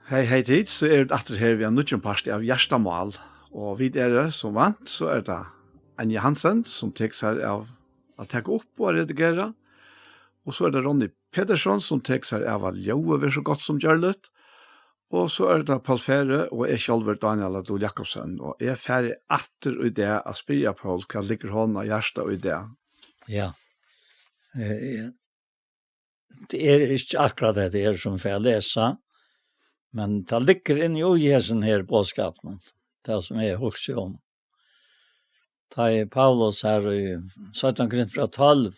Hei, hei tid, så det etter her vi har nødvendig parst av Gjerstamål. Og vi som vant, så det Anja Hansen, som tek seg av å ta opp og redigere. Og så det Ronny Pedersson, som tek seg av å ljøve vi så godt som gjør det. Og så det Paul Fere, og jeg selv Daniel Adol Jakobsen. Og jeg er ferdig etter i det å spille på hva ligger hånden av Gjersta i det. Ja. Det ikke akkurat det som får lese. Men det ligger inn i Jesen her påskapen, det som jeg husker om. Det Paulus her i 17 Korinthbrev 12.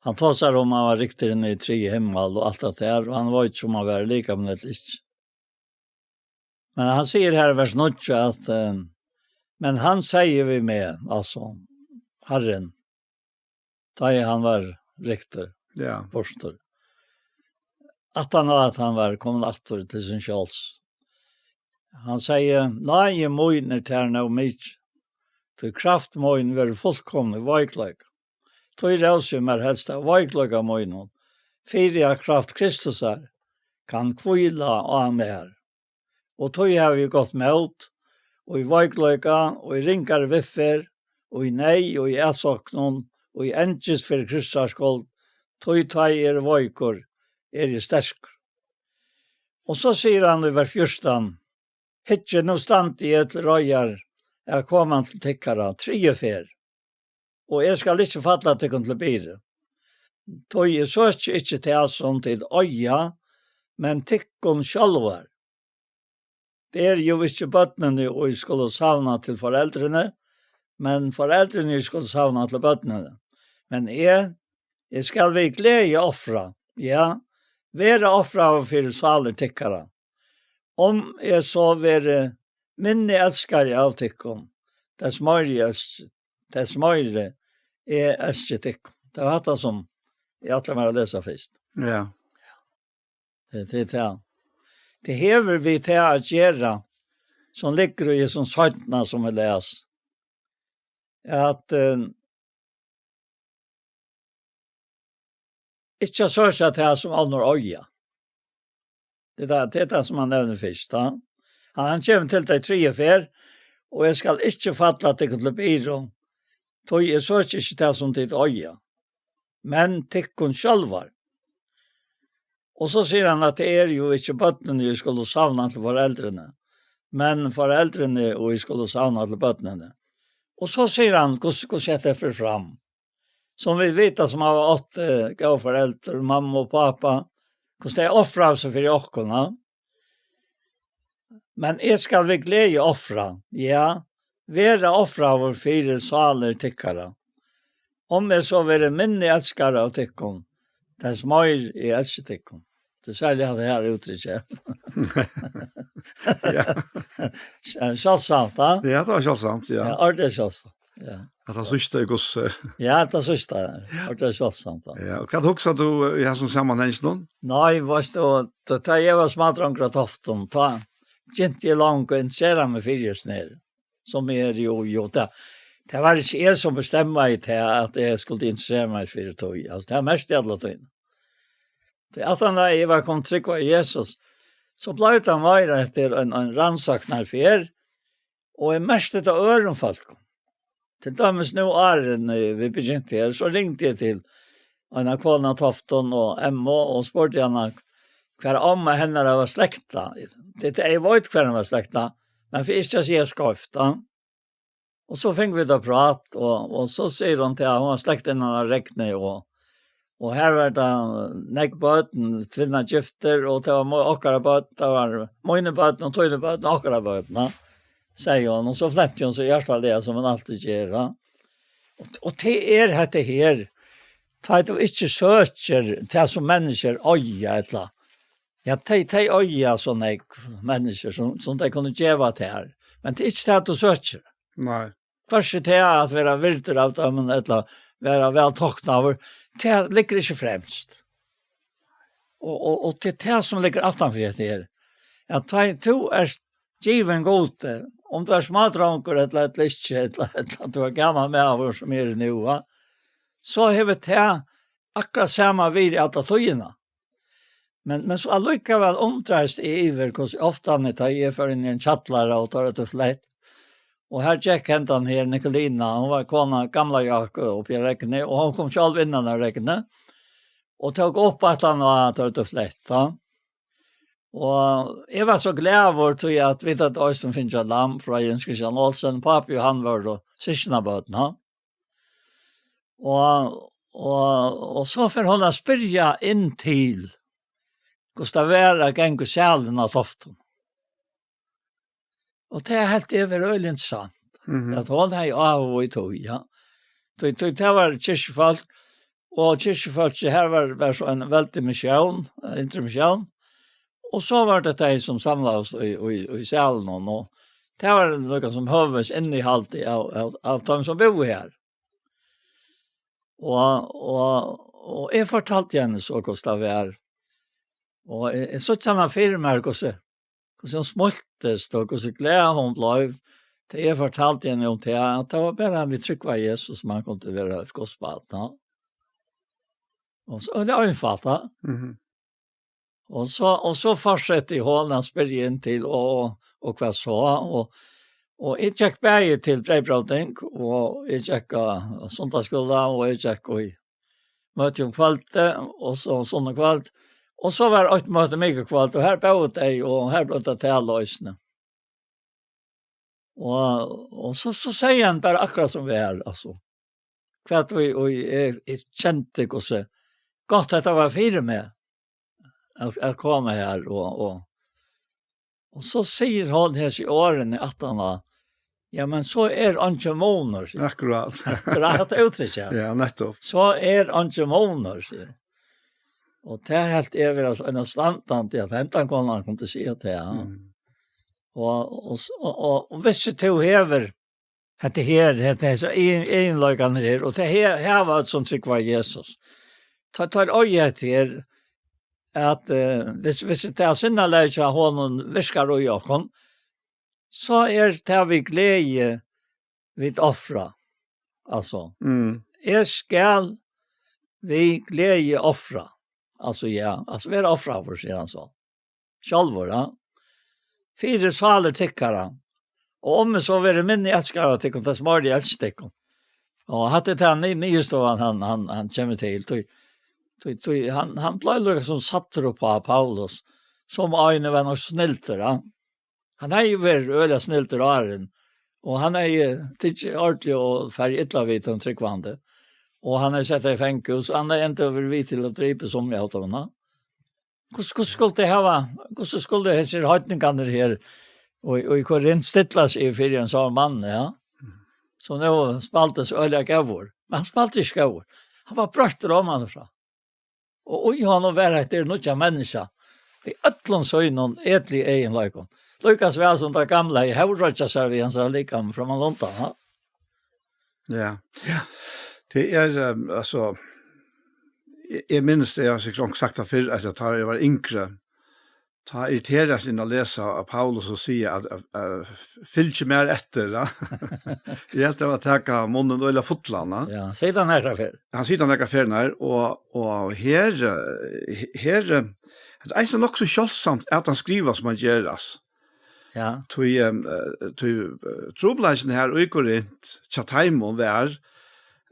Han tar seg om han var riktig inn i 3 himmel og alt det der, og han var ikke som han var lika, men det ikke. Men han sier her i vers 9 at men han sier vi med, altså, Herren, da han var riktig, borster. At han var kommet atter til sin kjøls. Han sier, nei, møgner til noe mye. Til kraftmøgner være fullkomne veikløk. Tog rauser mer helst av veikløk av møgner. Fyra kraft Kristus kan kvila av mer. Og tog har vi gått med og i veikløka, og i ringar viffer, og i nei, og i æsoknon, og i endjes for Kristus skåld. Tog veikor, det sterk. Og så sier han i vers 14, «Hittje no stand i et røyar, jeg kommer til tikkara, 3 fer, og jeg skal ikke fatte at jeg kan til bire. Tog jeg så ikke til som til øya, men tikkon sjálvar. Det jo ikke bøttene og jeg skulle savna til foreldrene, men foreldrene skulle savna til bøttene. Men jeg skal vi glede offra, ja, være offra av for saler tikkara. Om jeg så være minne elskare av tikkon, dess møyre er elskare tikkon. Det var det som jeg alltid var å lese først. Ja. Det det. Det hever vi til å gjøre, som ligger i som søntene som vi leser. At ikke så sett her som andre øya. Det det som han nevner først. Da. Han kommer til de 3 fer, og jeg skal ikke fatte at jeg kan til byrå. Tog jeg så ikke det som til øya. Men tikkun sjálvar. Og så sier han at det jo ikke bøttene vi skulle savne til foreldrene, men foreldrene og vi skulle savne til bøttene. Og så sier han hvordan setter jeg for fram. Som vi vet som har 8 gode foreldre, mamma og pappa, hvordan det offra seg for åkene. Men jeg skal vi glede offra, ja, være offra av 4 saler tikkere. Om jeg så være minne elskere av tikkene, dess mer jeg elsker tikkene. Det særlig at det her uttrykket. Ja. Kjølsamt, da? Ja, det var kjølsamt, ja. Ja, det kjølsamt. Ja. At han sørste i gosser. Ja, det sørste. Det kjølsamt, da. Ja, og hva husker du i her som sammenhengs nå? Nei, da jeg var smadranker av toften, da gikk jeg langt og initierer meg 4 sned, som jo det. Det var ikke jeg som bestemte meg til at jeg skulle initiere meg 4 tog. Altså, det mest i alle togene. Det at han da jeg var kommet trygg av Jesus, så ble det mer etter en rannsaknar for og jeg mest etter ørenfolk. Til dømes nå vi begynte her, så ringte jeg til Anna Kona Tofton og Emma og spurte henne hver amma henne var slekta. Det jeg vet hver henne var slekta, men for ikke å si skofta. Og så fikk vi da prat, og så sier hun til at hun var slekta henne av rekne, og her var det nekkbøten, tvinna gifter, og det var okkara bøten, det var møyne bøten og tøyne bøten, okkara bøten, sier hun, og så flette hun så hjertelig det som hun alltid gjør. Og det dette her, det du ikke søker til som mennesker øye, eller ja, det øye sånne mennesker som de kunne gjøre til her, men det ikke det du søker. Nei. Først til at være vilter av dem, eller være vel tokna av, det ligger ikke fremst. Og til det som ligger aftanfor det her, at du given gode, om du smadranker eller ikke, eller du gammel med av som nu, så har vi det akkurat samme vid i alle tøyene. Men så allikevel omtreist iver, hos ofta han tar i for inn i en chattlare og tar det flett. Og her tjekk hentan her, Nicolina, hun var kona gamla Jakob oppi rekne, og hun kom selv innan av rekne, og tok opp at han var tar det flett. Ja. Og jeg var så glad over til at vi tatt oss som finnes et lam fra Jens Christian Olsen, papi og han var og syskene bøten. Ja. Og så får hun spyrja inn til hvordan det var å gjenge sjælen av toften. Og det helt veldig interessant. At hun av og i tog, ja. Det var kyrkjefolk, og kyrkjefolk her var så en veldig misjon, intermission, og så var det de som samlet oss i sjælen, og det var noe som høves innehalt av de som bor her. Og jeg fortalte henne så hvordan det var. Og jeg så ikke henne firmer hvordan hun smoltes og hvordan glede hun ble. Det jeg fortalte henne om det, at det var bare vi trykket Jesus som han kom til å være et gospel. Ja. Og så det var innfattet. Og så fortsatte hun å spørre inn til og hva så. Og jeg tjekk bare til Breibråding, og jeg tjekk søndagsskolen, og jeg tjekk i møte om kvalget, og så sånne kvalt. Og så var det 8 møte mye kvalt, og her bød jeg, og her ble det til løsene. Og så sier han bare akkurat som vi altså. Hva at jeg kjente hvordan godt dette var fire med, at komme her, og så sier han hans i årene at han var, ja, men så ikke måneder. Akkurat. Akkurat uttrykket. Ja, nettopp. Så ikke måneder, sier. Og det helt altså en standant til at hentan konen kom til å si det, ja. Og hvis du hever det er så enløkene her, og det her var et sånt trykk var Jesus. Tar øye til at hvis det sinne lærker hånden viskar og jokken, så det vi glede vid offra. Altså, skal vi glede offra. Altså, ja, altså, vi offra for, sier han så. Sjálvor, ja. 4 saler tikkere. Og om så var det minne älskare tikkere, det smar de älskstikkere. Og hadde det han nye stående han kommer til. Han ble lukket som satt på Paulus, som øyne var noe snilter, ja. Han jo vært øyelig snilter åren, og han ikke ordentlig og ferdig yttervidt om tryggvande. Og han sett i fengus, han ikke over vidt til å dripe som jeg hatt av henne. Hvordan skulle det hava? Hvordan skulle det hese høytningene her, og hvor rent stittles i fyrir en sånn mann, ja? Så nå spaltes øyelig gavur. Men han spalte ikke gavur. Han var brøtter om han fra. Og han var etter noe menneske. Vi øtlen så i noen edelig egen løykon. Lukas vel som det gamle i hevrøtja seg vi hans likam fra man lontan, ja? Ja. Det altså, jeg minns det, jeg har sikkert sagt det før, at jeg var yngre, ta irriteres inn å lese av Paulus og si at fyll ikke mer etter, da. Jeg heter å takke munnen og fotlene. Ja, sier han her før. Han sier han her før, og her det så nok så kjølsomt at han skriver som han gjør, altså. Ja. Trobladsen her og i Korint, Tjataimon var,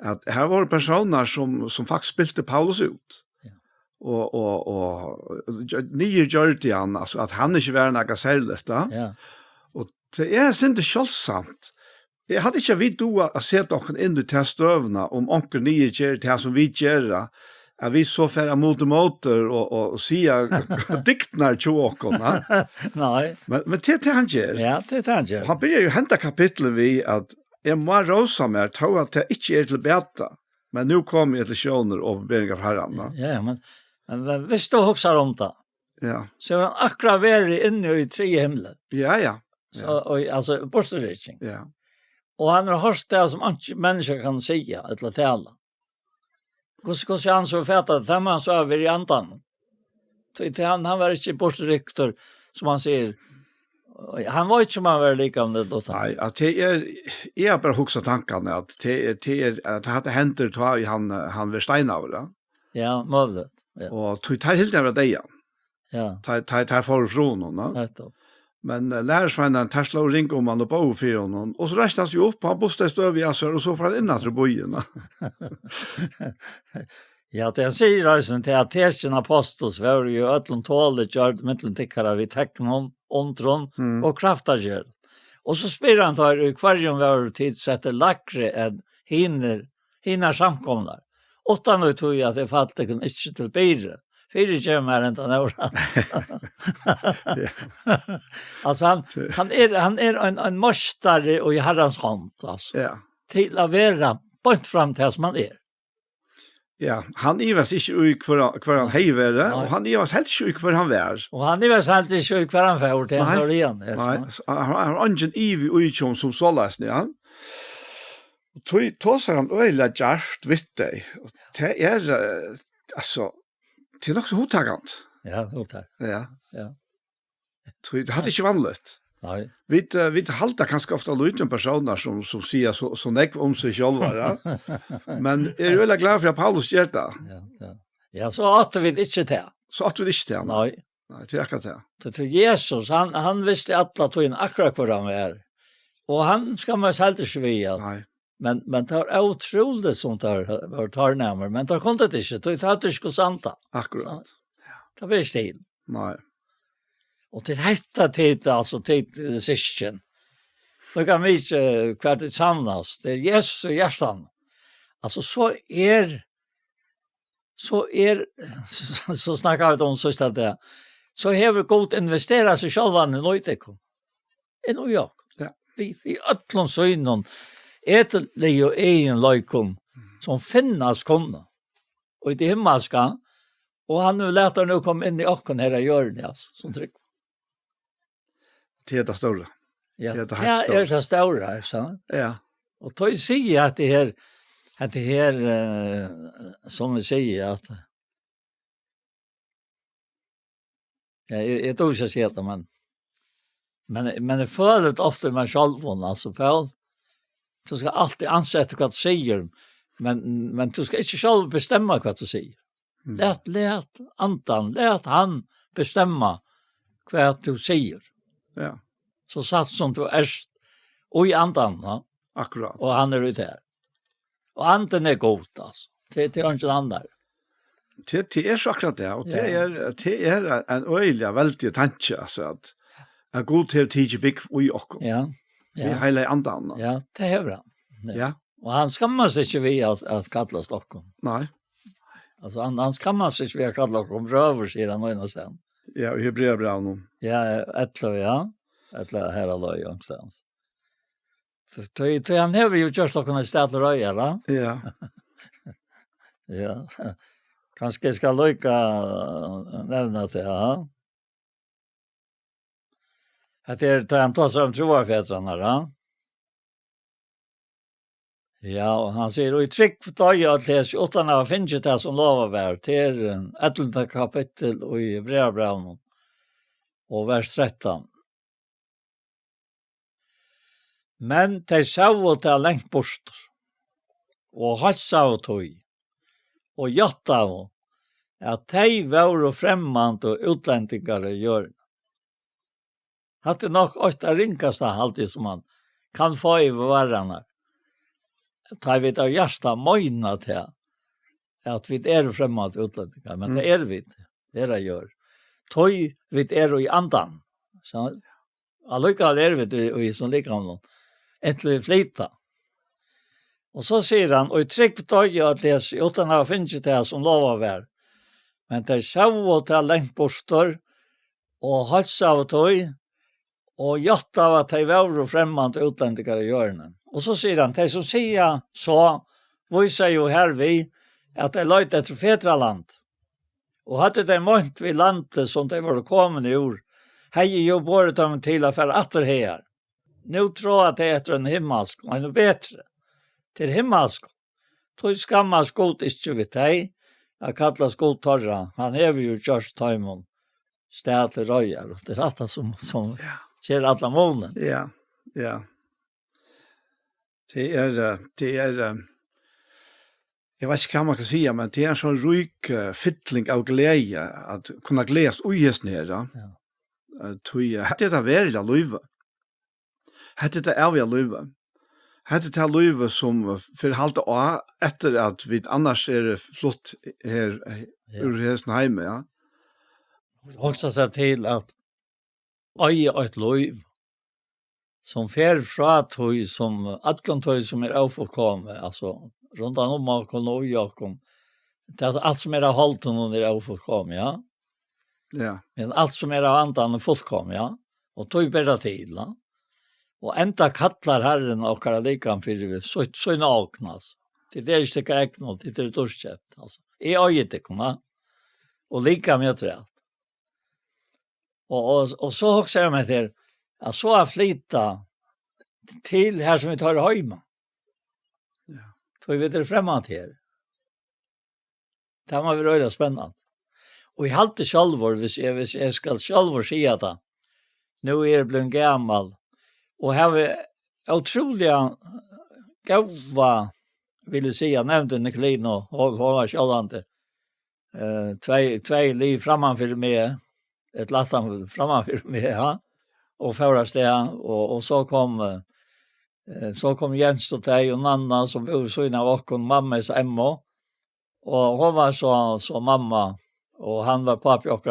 at her var personer som faktisk spilte Paulus ut. Ja. Og nye gjør det han, altså at han ikke var noe særlig, da. Ja. Og det synes det kjølsomt. Jeg hadde ikke vidt å se dere inn i støvene om onker nye gjør det som vi gjør det, at vi så færre mot og sier diktene til åkene. Nei. Men det han gjør. Ja, det han gjør. Han begynner jo hentet kapitlet vi at jeg må rosa meg, ta at jeg ikke til beta, men nå kommer jeg til sjåner og bedring av herrene. Ja, men hvis du husker om det, så er han akkurat vært inne i 3 himler. Ja. Så, altså, bortstyrking. Ja. Og han har hørt det som mennesker kan si, eller tale. Hvordan han så fett at det man så over i andan. Han var ikke bortstyrktor, som han sier. Han var ikke som han var like om det. Nei, at jeg har bare hukset tankene, at det hadde hentet til han ved Steinauer. Ja, målet. Ja. Og det er helt nærmere deg. Ja. tar for från honom. Nettopp. Men lärarsvännen tar slå ring om han och på för honom. Och så reste han sig upp, han bostade stöv i assar och så får han innan till bojen. Ja, det säger rösten till att tersen apostels var ju ötlund tålet gjort mitteln tickare vid tecknon, ontron och kraftager. Och så spyr han tar i kvarjon var tid sätter lackre än hinner samkomnar. Åttan nu tog jag att det fattar inte till bidre. Fyra kommer inte den året. Alltså han är en mästare och i Herrans hand alltså. Ja. Till att vara point fram till som han är. Ja, han ivas inte ut kvar han hejvere, och han ivas helt inte ut kvar han vär. Och han ivas helt inte ut kvar han vär till en början. Nej, han har ingen ivi ut som sålas ni, ja. Tåsar han øyla djärft vitt dig. Det är, alltså, det är nog så hotagant. Ja, hotag. Ja. Ja. Det hade inte vanligt. Nej. Vi halta kanske ofta lite personer som säger så nekv om sig själva, ja. Men jag är väldigt glad för att Paulus gör det. Ja. Ja, så att vi inte det. Så att vi inte det. Nej. Nej, det är akkurat det. Till Jesus, han visste alla tog in akkurat vad han var. Och han ska man helt inte svia. Nej. Men det är otroligt som tar närmare. Men det kom det inte. Det är inte santa. Akkurat. Det blir stil. Nej. Och till detta tid, alltså till syskon. Då kan vi inte kvart det samlas. Det är Jesus och hjärtan. Alltså så snackar vi om så att det. Så har vi gått investerat sig själva i Neutekon. I New York. Ja. Vi ötlån så innan. Etelig och egen löjkon som finnas kunna. Och i det himmelska. Och han nu lätar nu komma in i åkken här i hjörnet, alltså, som tryck. Det är det stora. Ja, det är det stora, så. Ja. Och då säger att det här som vi säger att jag tror inte säga det, men det fölet ofta med självån, alltså, Paul. Du ska alltid ansette vad du säger, men du ska inte själv bestämma vad du säger. Lät andan, lät han bestämma vad du säger. Ja. Så satt som du är och i andan, ja. Akkurat. Och han är ute här. Och anden är god, alltså. Det är inte annan. Det är så akkurat det, och det är en öjliga väldigt tanke, alltså att god till tidig bygg i och. Ja. Vi hela andan. Ja, det är han. Ja. Och han skammar sig inte vid att kalla Stockholm. Nej. Alltså han skammar sig inte vid att kalla Stockholm röver sidan och innan sen. Ja, i Hebreerbrevet nu. Ja, ett här alla någonstans. Så han har ju just Stockholm i stället röja, va? Ja. Ja. Kanske ska lycka nämna det, ja. Att det är han tar sig om troarfäderna, ja. Ja, och han säger, och i tryck för dag att läsa 8 av finns det som lovar vär till 11 kapitel och i Hebreerbrevet och vers 13. Men de sa till längt bort och hatsa och tog och jatta och att de var främmande och utlänningar gör. Att det nog åtta rinkaste alltid som man kan få i varandra. Ta vid av hjärsta möjna till att vi är främmande utlänningar, men det är vi det det gör. Toj vi är i andan. Så allika är vi i som ligger honom. Äntligen flita. Och så säger han, och i tryck på tog jag att läsa, utan att finna det som lovar vär. Men det är och till längt bostor, och halsa av tog, och jatta av att de var främmande utlänningar i hjörnen. Och så säger han, det som säger så, visar ju här vi, att de löjt efter Fetraland. Och hade de månt vid landet som de var kommande ur, hej ju både dem till att för att det här. Nu tror jag att det är en himmelsk, och ännu bättre. Till himmelsk. Då skammas god inte vid dig. Jag kallas god torra. Han är ju just tajmon. Städ till röjar. Det är detta som ser alla molnen. Ja, ja. Det är Jag vet inte vad man kan säga, men det är en sån rik fyllning av glädje att kunna glädjas ojest nere. Ja. Det är det verkliga livet. Det är det eviga livet. Det är det livet som för halta av efter att vi annars är flott här ur hästen hemma, ja. Också så till att oj ett liv som fer fra tog som atlan tog som är avfullkommet, alltså runt om och och Jakob. Det är allt som är av halten och är avfullkommet, ja. Ja. Men allt som är av andan är fullkommet, ja. Och tog bättre tid, ja. Och enda kallar Herren och kalla likan för så naknas. Det är inte äcknåt, det är dorskjäpt, alltså. Jag öget det, va? Och lika med det. Och så också jag med till att så har flytta till här som vi tar hemma. Ja. Så vi vet det framåt här. Det var väldigt spännande. Och i halt det självor, hvis jag ska självor säga det. Nu är det blivit gammal. Och här var otroliga gåva, vill jag säga, nämnde Nicolino och hon var självande. Två liv framför mig, ett lattan framför mig, ja. Och föras det, och så kom Jens och dig och Nanna som bor så innan och mammas Emma. Och hon var så mamma och han var pappa och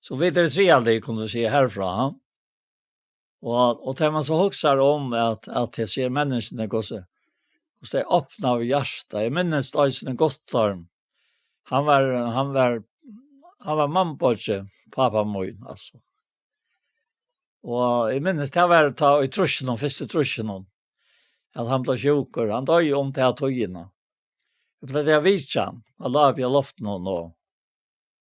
så vidare tre aldrig kunde se härifrån. Och det man så huxar om att det ser människorna gå så det öppna av hjärta. Jag minns det Gottorm. Han var mamma pappa moj alltså. Och jag minns det var ta i truschen första truschen att han blev sjuk och han dog om till att höjna. Jag blev det vitchan. Allah har loft någon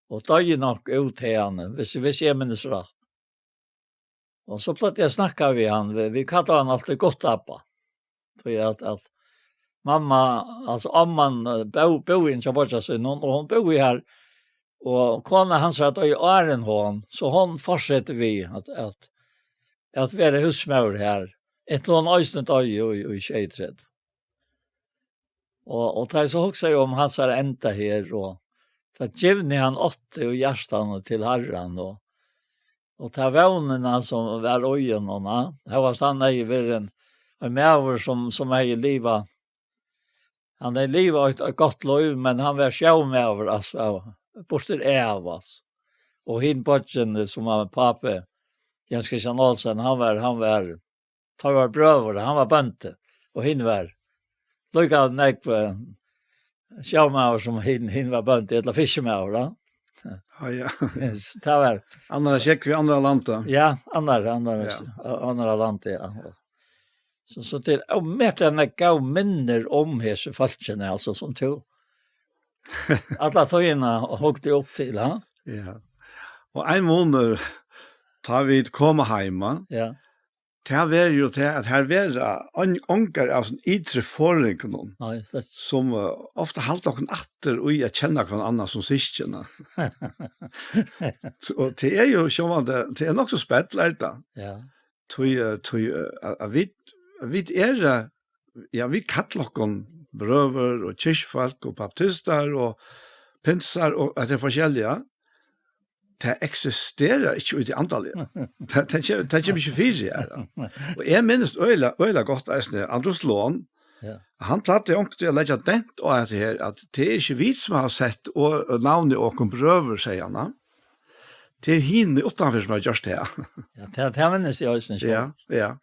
och dog nog ut henne. Hvis jag minns rätt. Och så plötsligt jag snackade vi han. Vi kallade han alltid gott appa. För att mamma, alltså amman bo in så var så någon och hon bor här och kona han sa att i åren hon så hon fortsätter vi att vara husmor här. Ett lån ösnet i tjejträd. Och det är så också om hans är ända här och det givni han 80 och hjärtan till Herren och ta vånerna som var ögonen. Det var sanna i världen en mäver som är i livet. Han är i livet ett gott liv, men han var självmäver, alltså, borster av oss. Och hin bodgen som var pappa, Jens Christian Olsen, han var bröver, han var bönte, och hin var lukad nekve självmäver som hin var bönte, eller fiskmäver, ja. Ja. Det var Andra check vi andra landa. Ja, andra landa, ja. Så till och med en gav minner om hese falskene, alltså som tog. Alla tojna hugde upp till, ja. Ja. Och en månad tar vi komma hemma. Ja. Det var ju det att här var ångar av sån ytre förring Nej, det som ofta halt någon atter och jag känner kvar annan som syskena. Så det är ju som det är nog så spättlärt då. Ja. Vi är ja vi kattlockon bröver och kyrkfolk och baptister och pinsar och att det är forskjelliga. Det existerar inte ut i antallet. Det kommer inte fyra här. Och jag minns öjla gott Andros Lån. Ja. Han plattade ångte att lägga dent och att det är inte vi som har sett och navnet och bröver, säger han. Det är hinne utanför som har gjort det. Ja, det minns jag också. Ja.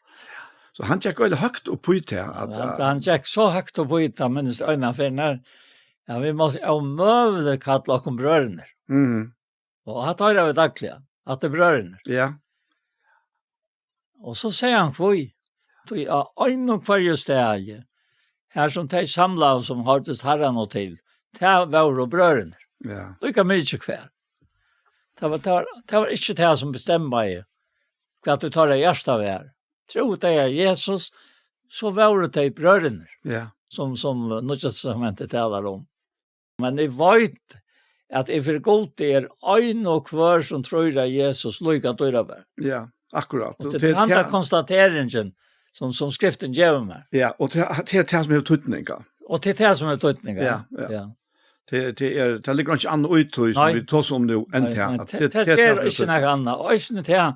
Så han tjeck öjla högt upp på det. Han tjeck så högt upp på det, minns öjna för när vi måste omövligt kalla och bröderna. Mm. Och han tar det av dagliga, att det bröderna. Ja. Och så säger han kvoi. Ein och kvar just det här som de samlade som har till Herren och till. Det var och bröderna. Ja. Lika mycket kvar. Det var inte det som bestämmer i att du tar det hjärsta av här. Tro det är Jesus, så var det bröderna. Ja. Som Nya testamentet talar om. Men ni vet att if det god ein och kvar som tror att Jesus lika dörra var. Ja, akkurat. Och det andra konstateringen som skriften ger mig. Ja, och det är det som är tutninga. Och till det som är tydningar. Ja. Det ligger inte annat ut som vi tar om nu än till. Det är inte något annat. Och inte till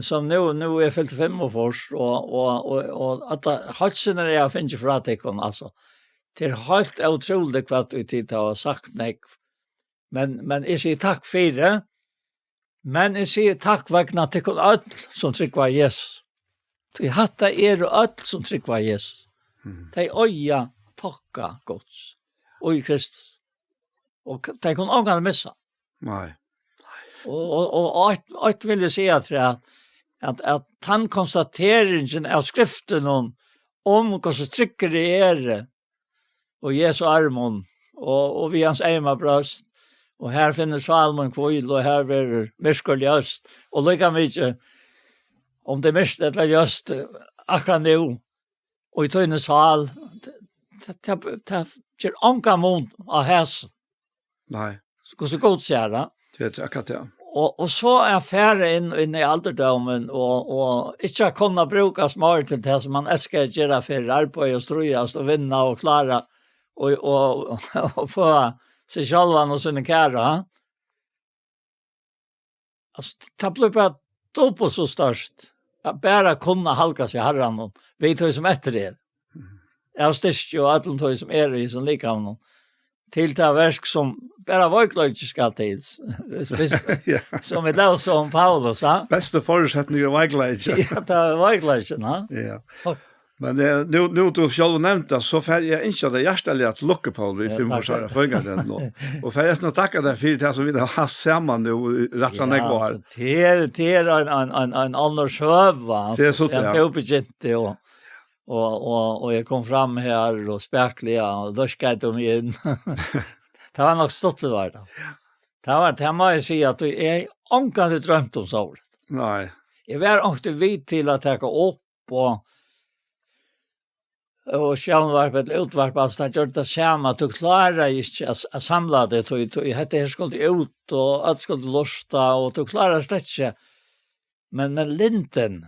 som nu är fyllt 5 år först och att halsen är jag finns för att det alltså. Det är helt otroligt vad vi tid har sagt nej. Men jag säger tack för det. Men jag säger tack vagna till öll som trycker Jesus. Vi hatta öll som trycker Jesus. De oja tacka Guds och i Kristus. Och de kan ånga missa. Nej. Och att vill jag säga till att han konstateringen av skriften om hur så trycker det är och Jesu armon och vi hans ema bröst och här finner Salmon kvill och här är mörskol just och lika mycket om det mest eller just akkurat nu och i tøyne sal det ger anka mot av häs. Nej. Så god ser det. Det är akkurat det. Och så är färre in i alderdomen och inte kunna bruka smart till det som man älskar att göra för arbete och ströjas och vinna och klara och få sig själva och sina kära. Alltså, det blir bara på så störst. Att bara kunna halka sig herran och vi tar som efter det. Jag styrst ju att de tar som är i som lika honom. Till det verk som bara väglöjtsk alltid. Som vi läser om Paulus. Bästa förutsättningar är väglöjtsk. Ja, det är väglöjtsk. Ja. Men nu du själv nämnde så får jag inte det hjärtaliga att locka på vi 5 år följande nu. Och för jag ska tacka dig för det som vi har haft samman nu rätt när jag var. Det är en annan söva. Det är så det. Jag uppginte och jag kom fram här och späckliga och då ska de in. Det var nog stått det var det. Det här måste jag säga att det är ångkande drömt om så. Nej. Jag var inte vid till att ta upp och självvarpet utvarp alltså att göra det samma att du klarar inte att samla det och det här skulle ut och allt skulle losta och du klarar det inte. Men linten,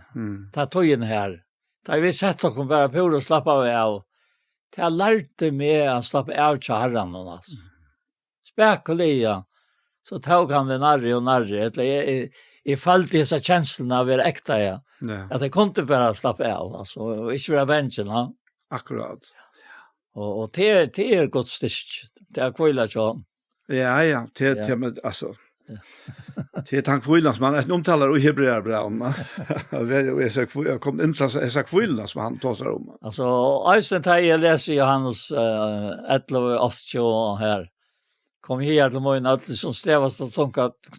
ta tojen här. Ta vi sett och kom bara på och slappa av. Jag lärde mig att slappa av till herran och alltså. Spekulia. Så tog han med narri. I fall till dessa känslorna av äkta, ja. Att jag kunde bara slappa av alltså, och inte vara bänken, ja. Akkurat. Och det är gott styrk. Det är kvilla så. Ja, det med alltså. Det är tankvilla som man omtalar i hebreerbrevna. Jag kom in från dessa kvilla som han talar om. Alltså, Øystein jag läser Johannes 11:8 här. Kom här till mig att som strävas att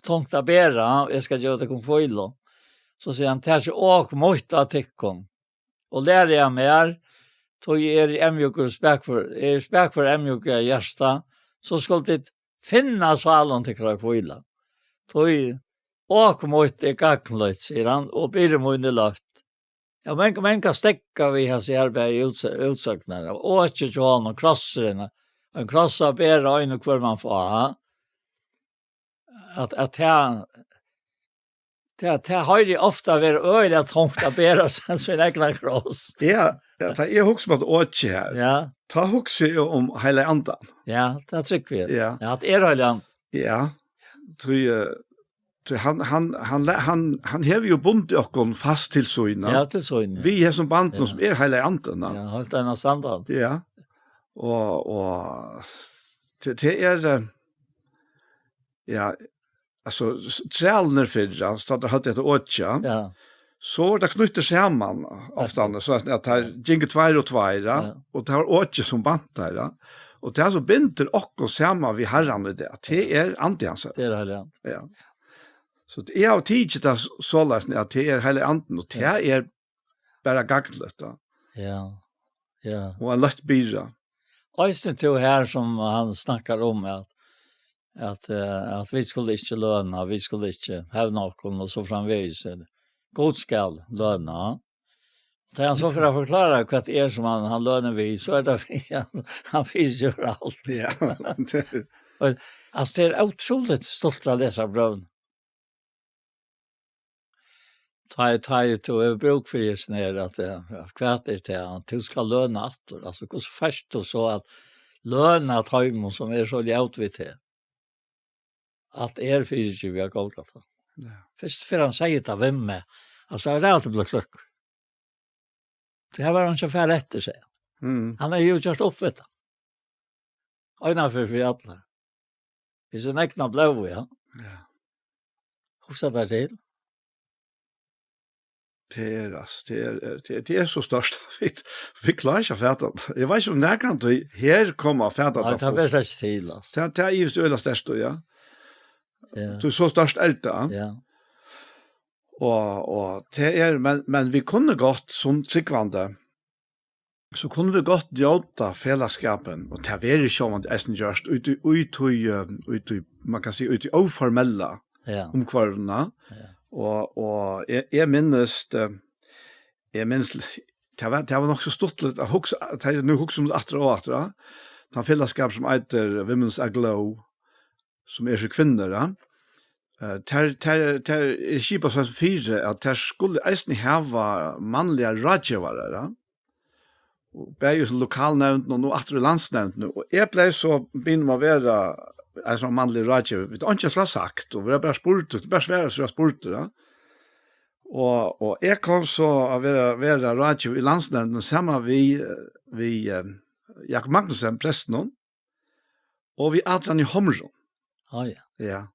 tungt att bära. Jag ska göra det kom kvilla. Så säger han, tar sig åk mot att tickon. Och lär jag mer. Tog emjuker spek för emjuker hjärsta, så skulle det finna svalen till kvilla. Tog åk mot det gagglöjt, säger han, och blir munne löft. Ja, men kan stäcka vi här ser arbete i utsöknarna. Åk inte ha och krosserna. En krossa bära ögon kvar man får ha. Att det har ju ofta varit öjligt att hångta bära sin egna kross. Ja, jag huxar på att åka här. Ja. Ta huxar om hela andan. Ja, det tycker vi. Ja. Ja, det är hela andan. Ja, han har ju bundet oss fast till såna. Ja, till såna. Vi är som banden som är hela andan. Ja, helt en standard. Ja. Och det är ja, alltså trälner för så att det hade ett åtja. Ja. Så det knyter samman ofta så att det ginger 2 och 2 och det har åtja som bantar där. Och det är så binder och samman vi herran med det. Det är antiansa. Det är hela. Ja. Så det är av tid att så läsna att det är hela anden och det är bara gagnligt då. Ja. Ja. Och en lätt bira. Øystein tog här som han snackar om att vi skulle inte löna, vi skulle inte ha någon och så framvägs. God skall löna. Så han så för att förklara vad det är som han lönar vi, så är det han finns ju allt. Ja. Alltså det är otroligt stolt att läsa brön. Ta to är bruk för just när att kvarter till att du ska löna att alltså hur så fast och så att löna tajmon som är så ljut vid det. Att för vi har gått att. Ja. Först för han säger det vem med. Alltså det är alltid blir kluck. Det här var han så fär efter sig. Han har ju just uppfattat. Ojna för alla. Det är en äkna blå, ja. Ja. Hur sa det till? Det är så störst. Vi klarar inte att fäta. Jag vet inte om det kan du här komma att fäta. Ja, det är bäst till. Det är just öla störst, ja. Ja. Du är så störst älta. Ja. Och det är, men vi kunde gott som tryggvande, så kunde vi gott göra fällskapen och ta vara som att essen görst ut i man kan säga ut i oformella omkvarvarna. Och jag minns det var nog så stort att huxa nu huxa om det åter. Den fällskap som heter Women's Aglow som är för kvinnor, ja. Ter skipa så fyra att ter skulle eisen hava manliga rådgivare, og bæjus lokalnämnd och nu åter landsnämnd nu. Och jag blev så bin att vara alltså manlig rådgivare. Vi har inte så sagt och vi har bara spurt, det bara svära så spurt, ja. Och jag kom så att vara rådgivare i landsnämnden samma vi Jakob Magnussen prästen och vi Adrian i Homron. Ja, ja. Ja.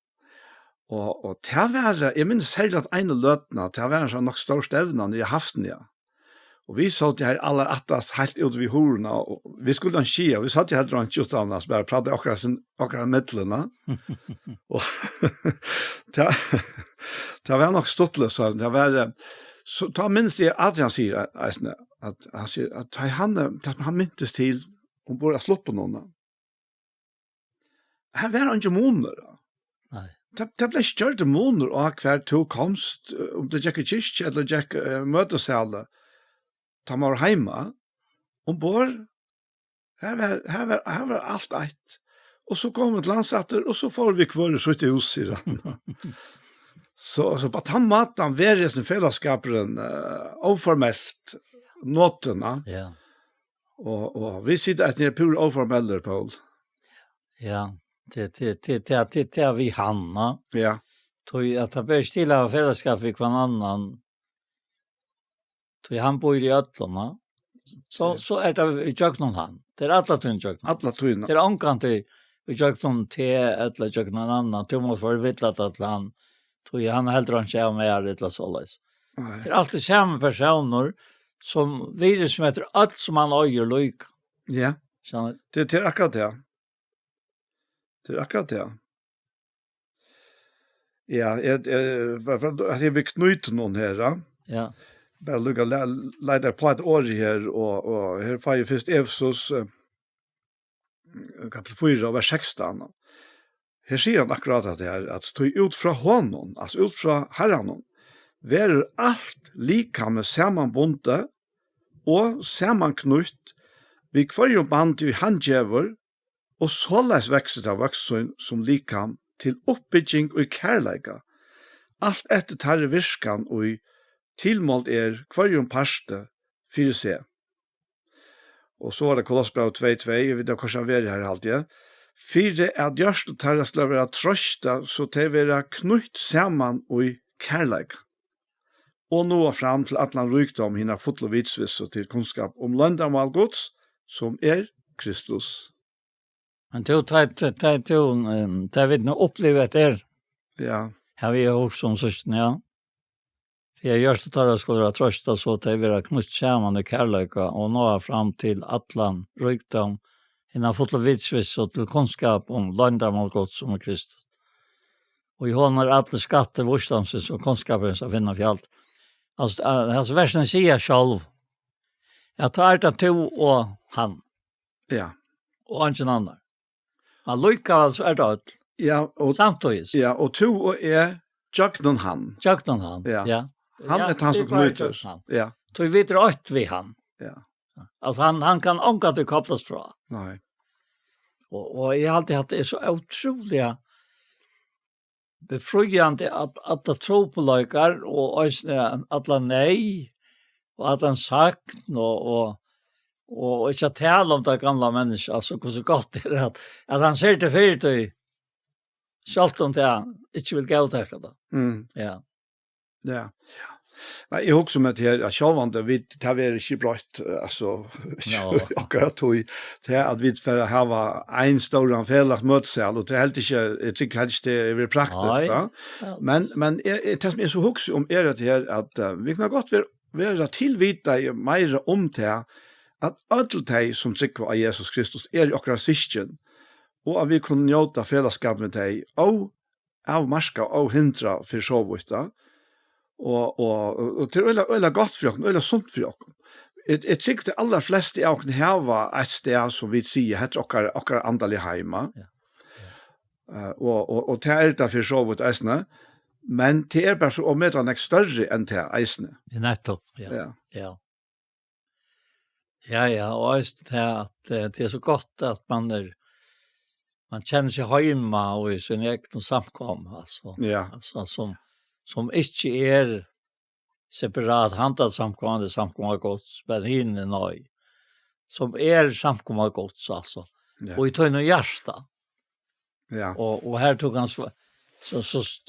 Och det var, jag minns särskilt att en lötna, det var en sån nog stor stävna i haften, ja. Och vi sa det här alla attas helt ut vid horna, och vi skulle en skia, vi satt här runt utan oss, bara pratade akkurat mittlarna. Och det var nog stottlöst, så det var, så ta minst det Adrian säger, att han säger att han minns till om bara slå på någon. Här var han inte månader, då. Nej. Det ble større måneder av hver to komst, om det gikk i kyrkje eller gikk møtesale, ta man var hjemme, ombord, her var alt eit. Og så kom vi til landsatter, og så får vi kvar så ut i hus, sier han. Så på den måten var det som fellesskaperen oformelt nåtene, Ja. og vi sitter etter pur oformelder, Paul. Ja. Det vi Hanna. Ja. Tog att det börjar stilla fällskap vid kvar annan. Tog han bor i Ötlorna. Så är det i Jöknon han. Det är alla tun Jöknon. Alla tun. Det är omkant till i Jöknon till eller Jöknon annan. Tog måste vara vittlat att han. Tog han helt rann sig av med det således. Det är alltid samma personer som virus som heter allt som han öjer lyk. Ja. Det är akkurat det. Det är akkurat det. Ja, jag vill knyta någon här. Ja. Bara lugga leda på ett år här och här får ju först Efesos kapitel 4 vers 16. Här säger han akkurat att det är att stå ut från honom, alltså ut från Herren. Ver allt lika med sammanbundet och sammanknytt vid kvarje band i handjäver og såleis vekset av voksen som likam til oppbygging og kærleika. Alt etter tarre virskan og tilmålt kvarjum parste fyrir seg. Og så var det Kolossbrev 2:2, jeg vet ikke hvordan vi her alltid. Fyre at gjørst og tarre skal være trøsta, så til være knytt saman og kærleika. Og nå fram til at han rykdom hinna fotlo vitsvis og til kunnskap om løndamal gods, som Kristus. Men det vet nog upplevet Ja. Har vi också som systen, ja. För jag gör så tar jag skulle vara trösta så att det vill knytt samman och kärleka och nå fram till atlan rykdom innan fotlovitsvis och till kunskap om landamal gott som Kristus. Och i honom alla skatter vorstansens och kunskapen som finna för allt. Alltså versen säger själv. Jag tar det to och han. Ja. Och ingen annan. Man lyckas alltså det. Ja, og samtidigt. Ja, og to og Jöknon han. Jöknon han. Ja. Ja. Han han som knyter. Ja. Så vi vet rätt vi han. Ja. Alltså han kan ånka till kopplas från. Nej. Och jag har alltid haft det så otroliga befriande att tro på lökar och alla nej och alla sagt och inte tala om det gamla människa, alltså hur så gott det är att han ser det för dig. Sjalt om det inte vill gå täcka det. Ja. Ja. Nej, jag också med det här självande vi tar vi inte brått alltså akkurat till att vi för ha en stor fällak mötesal och det helt inte jag tycker helst det är praktiskt va. Men det som är så hooks om är det här att vi kan gott vara tillvita mer om det att allt som tycker av Jesus Kristus är akkurat syskon och att vi kan njuta fällskap med dig och av marska och hindra för så vita. Och till ölla gott för oss, ölla sunt för oss. Jag tycker de allra flesta av oss har ett sted som vi säger heter och andliga hemma. Och det är det för så vidt eisne, men det er bare så omedlende større enn det eisne. Det er nettopp, ja. Ja, og det at det er så godt at man känner sig hemma och i sin egen samkom, alltså. Ja. Alltså som inte är separat handlat samkomma gods, men hinner nöj. Som är samkomma gods, alltså. Ja. Och i tar en hjärsta. Ja. Och här tog han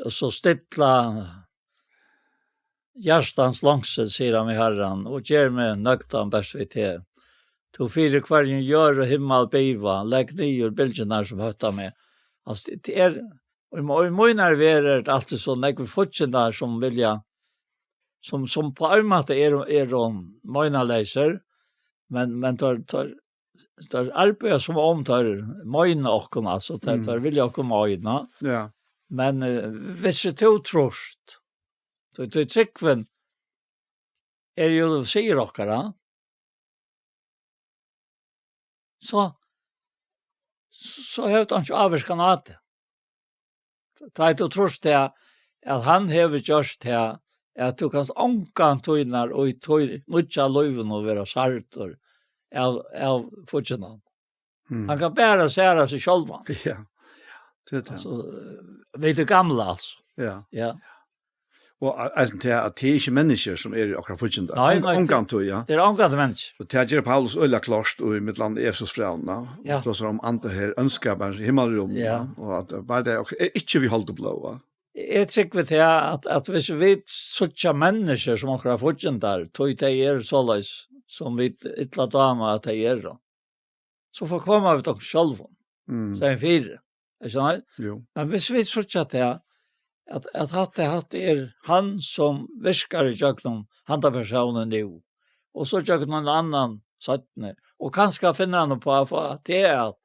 så stilla hjärstans långset, säger han med Herren, och ger mig nöktan bäst vid det. Tog fyra kvargen gör och himmel biva, lägg ner bilderna som hötta med. Alltså det är, och i månader är det alltid så näkve fortsätter som vilja, som på armate är de månaläser, men tar arbetar som omtar måna och alltså tar vilja och måna. Ja. Men hvis du tog trost, då tryckven är ju säger okkara, så har han ikke avvarskan av det. Da er det trost til at han har gjort til at du kan ångan tøyner og nødja løyven og være sartor av fortsatt. Han kan bare sære seg selv. Ja, det er det. Altså, vet du gamle, altså. Ja. Og det er ikke mennesker som er akkurat fortsatt. Nei, omgang til, ja. Det er omgang til mennesker. Så det er Paulus øyla klart og i mitt land Efesosbrevna. Ja. Og så om andre her ønsker bare himmelrom. Ja. Og at bare det er ikke vi holdt å blå. Jeg tykker til at hvis vi vet sånne mennesker som akkurat fortsatt der, tog de så løs som vi ikke damer at de så får komme vi til oss selv. Så er en fire. Jo. Men hvis vi sånn til at hatt han som virkar i jøkken handapersonen nu, og så jøkken noen annan sattne, og kanskje finne han på at det at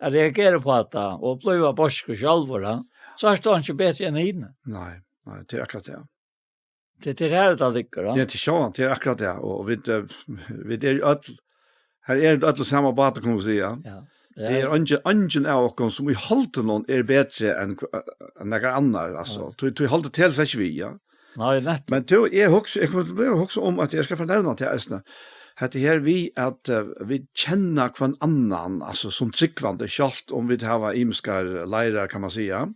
jeg reagerer på det, og blir borsk og sjalvor, så er det ikke bedre enn henne. Nei, det er akkurat det. Det er her det ligger, da. Det er til sjåan, det er akkurat det, og vi er jo her er det alle samme bata, kan man si, ja. Det er ungen av oss som i holdt noen bedre enn noen andre, altså. Du holdt til seg ikke vi, ja. Nei, nett. Men jeg husker om at jeg skal fornøvne til Østene. Hette her vi at vi kjenner hver annan, altså som tryggvande, kjalt om vi har imskar leirer, kan man si, ja.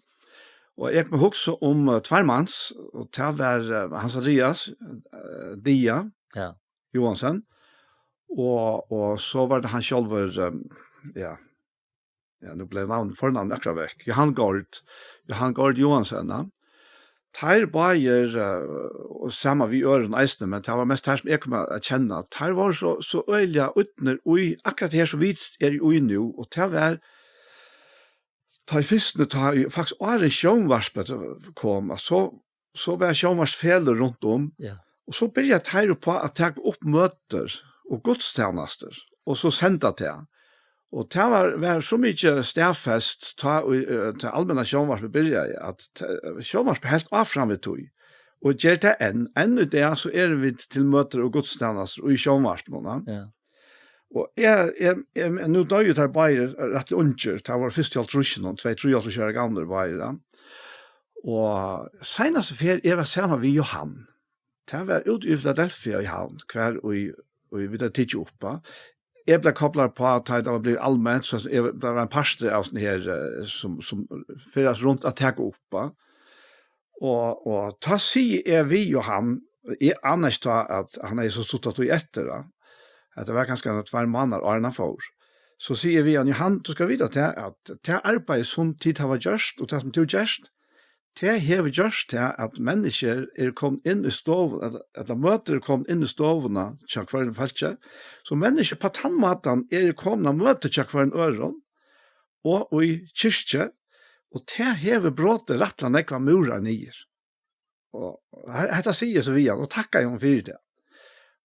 Og jeg må huske om tvermanns, og det var Hans Andreas, Dia, Johansen, og så var det han selv, ja, nu blev fornavn akkurat vekk. Johan Gård Johansen. Ter bajer og samma vi øren eisne, men det var mest her som jeg kom å kjenne. Ter var så øyla utner ui, akkurat her som vi er i ui nu, og det var ta i fyrstene, faktisk året sjånvarspet kom, så var sjånvarsfeler rundt om, og så begynte Ter på å ta opp møter og godstjenester, og så sendte til. Og det var så mye stedfest til allmänna sjånvarspe begynte, at sjånvarspe helt av frem ved tog. Og gjør det enn ut det, så er vi til møter og godstjenester og i sjånvarspe. Ja. Og jeg nå da jo der bare rett unger, det var først i alt rusjen, 2-3 år gamle bare. Og senest fer jeg var sammen med Johan. Det var ute i Philadelphia i havn, hver og vi der tidlig oppe. Jeg ble kopplet på at det var blitt allmänt, så det var en pastor av sånne her som føres rundt at jeg oppe. Og ta sier vi jo han, annars ta at han så suttet og etter da, at det var ganske 2 måneder Arna for. Så sier vi han, Johan, du skal vite at det arbeid som tid har vært gjørst, og det som du gjørst, det har gjørst til at mennesker kommet inn i stoven, at møter kommet inn i stovene til hver en falske, så mennesker på tannmaten kommet og møter til hver en øren, og i kyrkje, og det har brått rettelig nekva murer nye. Og dette sier så vi han, og takker jeg om for det.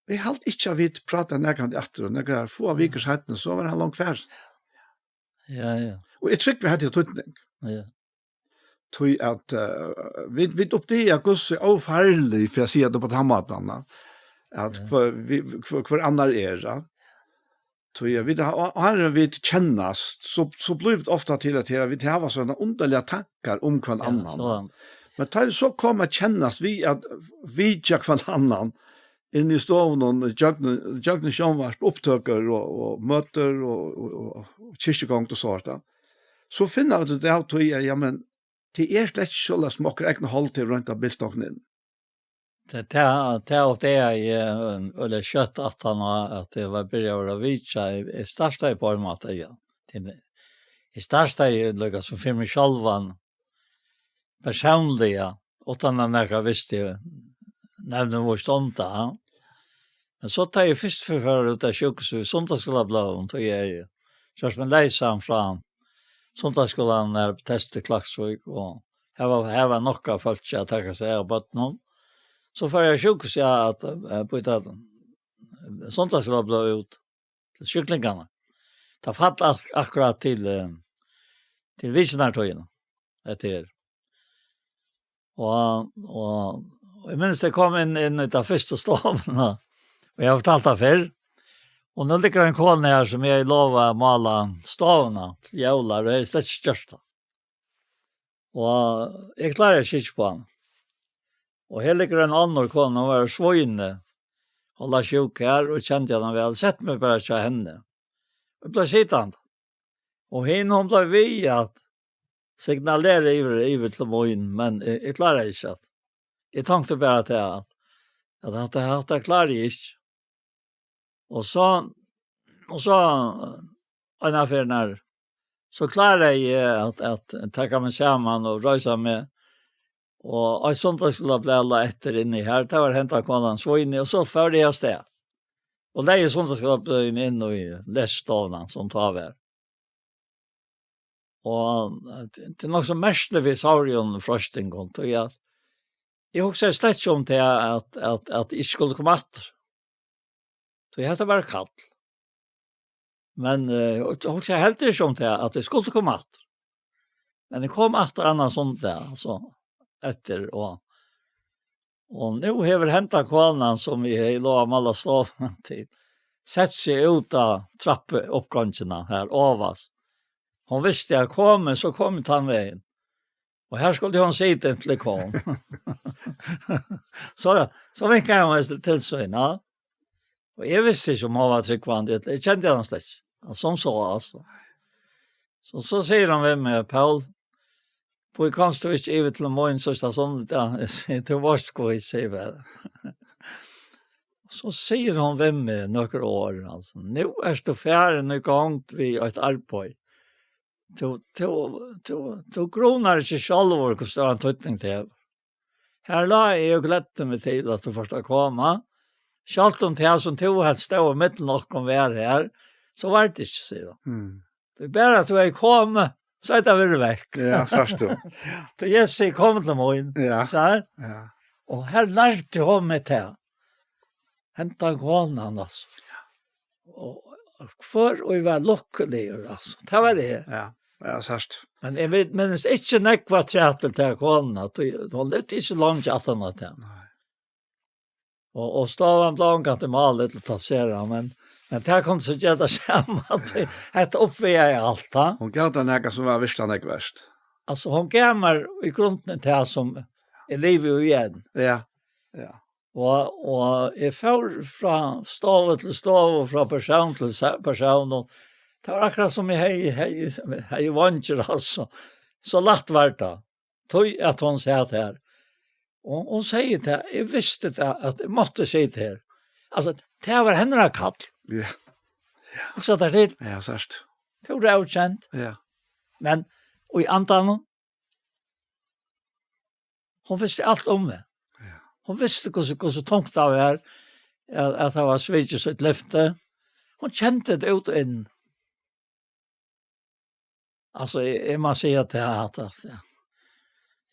Vi har ikke vidt pratet nærkant i atter, og når få av vikers hettene, så var han langt fær. Ja. Og jeg trykker vi hadde jo tøtning. Ja. Tøy at vi oppdager hvordan det avfarlig, for jeg sier det på tannmatene, at hver andre da. Tøy vi har vi kjennast, så blir det ofte til at vi har sånne underlige tanker om hver annan. Men da så kommer kjennast vi tjekk hver annan, inn i stoven og jøgne sjånvarp, opptøker og møter og kyrkjegongt og sånt. Så finner vi det av tog, ja, men det slett ikke så som dere ikke hold til rundt av bildstokken inn. Det eller kjøtt at det var begynt å vite, jeg startet på en måte, ja. Jeg startet lukket som for meg selv, personlig, ja, utan at jeg visste nevne hvor stånd det, ja. Men så tar jeg først for ut av sjukhuset, Sundagsskolen, tog jeg kjørt med leisam fra Sundagsskolen på testet Klaksvik, og her var nok av folk som jeg takket seg av bøtten. Så får jeg sjukhuset at bytte Sundagsskolen ut til sjuklingene. Det fatt akkurat til visenartøyene etter. Og jeg minns det kom inn i det første stovene, og jeg har fortalt det før. Og nå ligger en kål her som jeg lover å male stovene til jævlar, og jeg slett ikke gjørst det. Og jeg klarer ikke på han. Og her ligger en annen kål, hun var svøyne, holde sjuk her, og kjente jeg den vel. Sett meg bare til henne. Jeg ble sittende. Og hun ble vi at signalere iver til morgen, men jeg klarer ikke at. Jeg tenkte bare til at det klarer jeg ikke. Og så en affär när så klarar jag att ta mig samman och rösa med och jag sånt skulle bli alla efter in i här det var hämta konan så in och så för det jag stä. Och det är sånt skulle bli in och i lässtavnan som tar väl. Och det är något som mestlevis har ju en frosting och jag också slett om till att jag skulle komma åter. Så jag hade bara kallt. Men också helt det som till att det skulle komma åter. Men det kom åter annan sånt där alltså efter och nu har hämtat kvarnan som vi har lovat alla stavarna till. Sett sig ut av trappuppgångarna här avast. Hon visste jag kommer så kom han vägen. Och här skulle hon sitta till kom. så mycket kan man till så ja. Och jag visste inte om han var tryggvandig. Jag kände honom släck. Som så alltså. Så säger han med Paul. På komst du inte över till morgon så är det sånt där. Det var skoj säger väl. Så säger hon vem med några år alltså. Nu är det färden i gång vi ett arbete. Du gronar ikke selv hvor det er en tøytning til. Her la jeg glede meg til at du først komme. Selv om det som to hadde stå i midten nok om vi her, så var det ikke, sier du. Det er bare at du er kommet, så er det vært vekk. Ja, først du. Så jeg sier kom til morgen. Ja. Ja. Og her lærte hun meg til. Hentet kånen, altså. Og for å være lukkelige, altså. Det var det. Ja. Ja, sørst. Men jeg vet, men det er ikke nekva tretel til kånen. Hun levde ikke langt at han hadde den. Og staven ble omkant til malet til å tafsere, men det kom så gjør det sammen at det oppveier i alt. Da. Hun gav den eka som var virkelig ikke verst. Altså, hun gav meg i grunnen til det som er livet jo igjen. Ja, ja. Og jeg får fra stave til stave, og fra person til person, og det var akkurat som jeg vansjer, altså. Så lagt var det. Tog at hun sier det her. Och hon säger det, jag visste det att jag måste säga det här. Alltså, det var henne kall. Ja. Och så där till, Ja, särskilt. pura outkänt. Ja. Men, och i andan, hon visste allt om det. Ja. Hon visste hur så tungt det var att det var svikit sitt löfte. Hon kände det ut och in. Alltså, jag måste säga att det här att ja.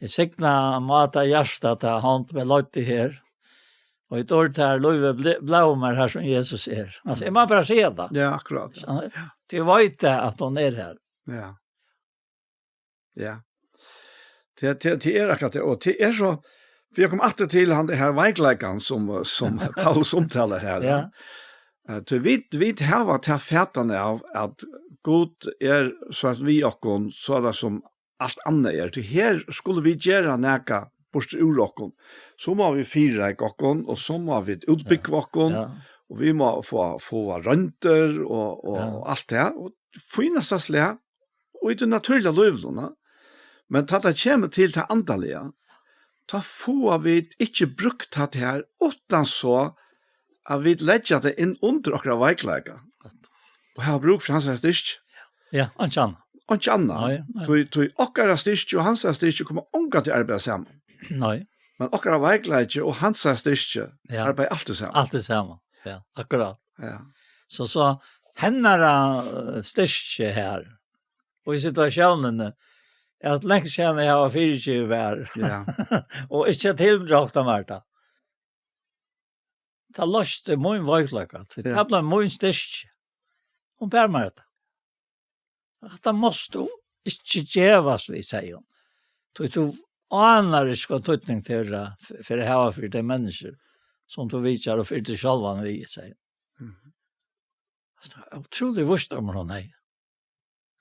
Jeg signa mata hjärsta til han med løyt i her. Og i dårlig her løyve blåmer her som Jesus er. Altså, jeg må bare se det. Ja, akkurat. Ja. Du vet det at hon er her. Ja. Ja. Det är akkurat det. Och det är så, för jag kom alltid till han det här vägläggaren som Paulus omtalar här. Ja. Så vi har varit här fätande av att God är så att vi och så där som allt annat är. Till här skulle vi göra näka bort ur okkon. Så må vi fira i okkon, og så må vi utbygge okkon, og vi må få rønter og alt det, og finnes slik, og i det naturlige løvlene. Men ta det kommer til det andalige, ta får vi ikke brukt det her, utan så at vi legger det inn under okra veiklega. Og har bruk for hans styrk. Ja, han kjenner. Og ikke annet. Tog okkara styrke og hans styrke kommer unga til arbeid sammen. Nei. Men okkara veikleidje og hans styrke arbeid alltid sammen. Alltid sammen, ja, akkurat. Ja. Så hennara styrke her, og i situasjonen, at lenge siden jeg har 24 vær, og ikke tilbrakt av Marta. Det løste min veikleidje, det ble min styrke. Hun bär meg det. Det måste ikke gjøres, vi sier. Du anar ikke tøytning til det, for det her for de mennesker som du viser og for de sjølva vi sier. Det er utrolig vurst om hun er.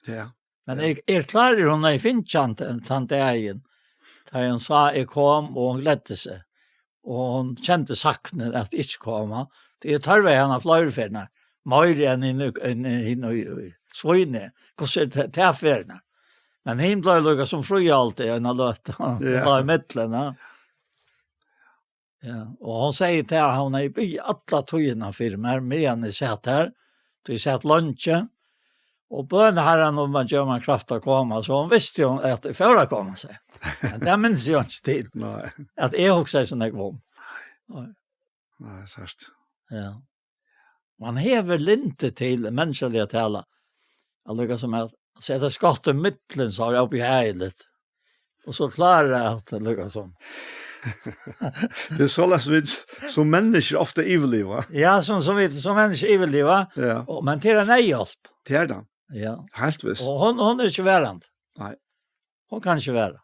Ja. Men jeg klarer hun er finnkjent tant egen. Da hun sa jeg kom, og hun gledde seg. Og hun kjente sakene at jeg ikke kom. Det er tørve henne fløyreferene. Mer enn i svøyne. Hvordan er det ferene? Men hin blev lukka som fru alltid en löt. Var i mitten. Ja, och hon säger till att hon är i alla tøyene för mig med henne satt här. Du satt lunchen. Och bön herran om man gör man kraft att komma, så hon visste ju att det förra komma sig. Men det minns jag inte till. Nej. Att jag också är sån där gång. Nej, särskilt. Ja. Man hever linte till mänskliga tala. Alltså som att sätta skott i mitten så har jag upp i heilet. Och så klarar jag att det lyckas som. Det är så lätt vi som människor ofta iveliva. Ja, som människor iveliva. Ja. Men till en hjälp. Till den. Ja. Helt visst. Och hon är inte värant. Nej. Hon kan inte vara.